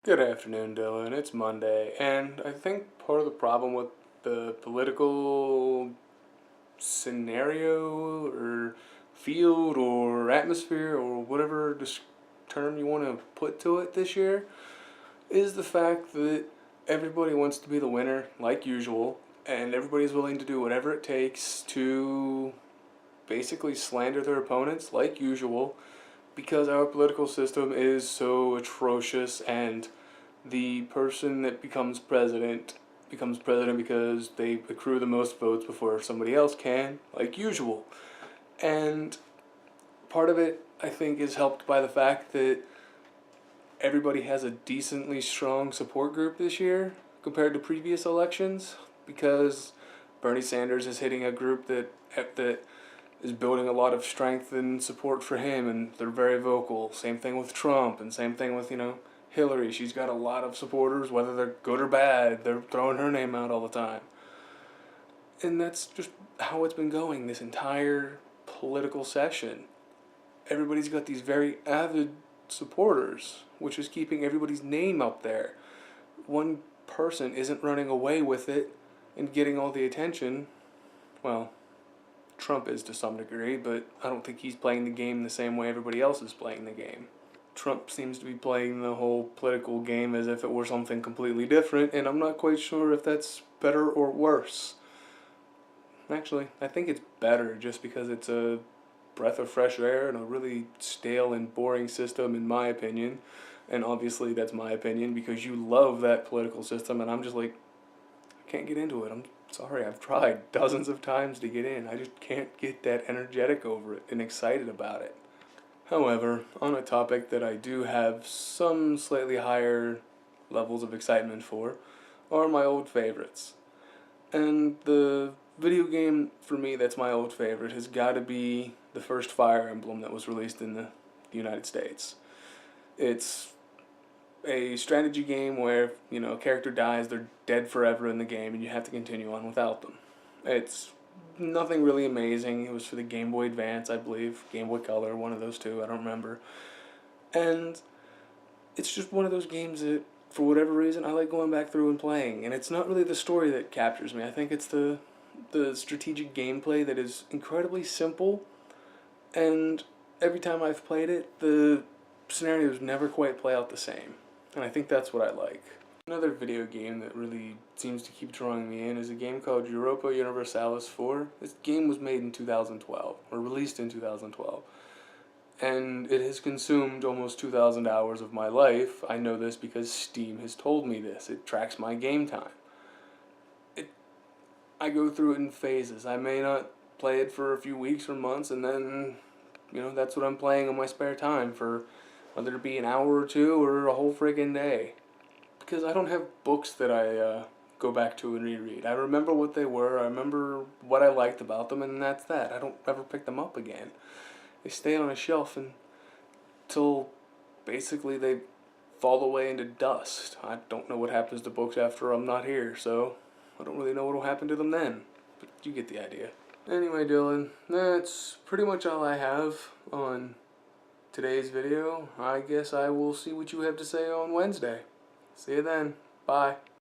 Good afternoon, Dylan. It's Monday, and I think part of the problem with the political scenario or field or atmosphere or whatever term you want to put to it this year is the fact that everybody wants to be the winner, like usual, and everybody's willing to do whatever it takes to basically slander their opponents, like usual, because our political system is so atrocious, and the person that becomes president because they accrue the most votes before somebody else can, like usual. And part of it, I think, is helped by the fact that everybody has a decently strong support group this year compared to previous elections, because Bernie Sanders is hitting a group that is building a lot of strength and support for him, and they're very vocal. Same thing with Trump, and same thing with, Hillary. She's got a lot of supporters, whether they're good or bad. They're throwing her name out all the time. And that's just how it's been going this entire political session. Everybody's got these very avid supporters, which is keeping everybody's name up there. One person isn't running away with it and getting all the attention. Well, Trump is to some degree, but I don't think he's playing the game the same way everybody else is playing the game. Trump seems to be playing the whole political game as if it were something completely different, and I'm not quite sure if that's better or worse. Actually, I think it's better, just because it's a breath of fresh air and a really stale and boring system, in my opinion. And obviously that's my opinion because you love that political system, and I'm just like, I can't get into it. I'm sorry, I've tried dozens of times to get in. I just can't get that energetic over it and excited about it. However, on a topic that I do have some slightly higher levels of excitement for are my old favorites. And the video game for me that's my old favorite has got to be the first Fire Emblem that was released in the United States. It's a strategy game where, a character dies, they're dead forever in the game, and you have to continue on without them. It's nothing really amazing. It was for the Game Boy Advance, I believe. Game Boy Color, one of those two, I don't remember. And it's just one of those games that, for whatever reason, I like going back through and playing. And it's not really the story that captures me. I think it's the strategic gameplay that is incredibly simple. And every time I've played it, the scenarios never quite play out the same. And I think that's what I like. Another video game that really seems to keep drawing me in is a game called Europa Universalis 4. This game was made in 2012, or released in 2012. And it has consumed almost 2,000 hours of my life. I know this because Steam has told me this. It tracks my game time. I go through it in phases. I may not play it for a few weeks or months, and then, that's what I'm playing on my spare time for, whether it be an hour or two or a whole friggin' day. Because I don't have books that I go back to and reread. I remember what they were, I remember what I liked about them, and that's that. I don't ever pick them up again. They stay on a shelf until basically they fall away into dust. I don't know what happens to books after I'm not here, so I don't really know what will happen to them then. But you get the idea. Anyway, Dylan, that's pretty much all I have on today's video. I guess I will see what you have to say on Wednesday. See you then. Bye.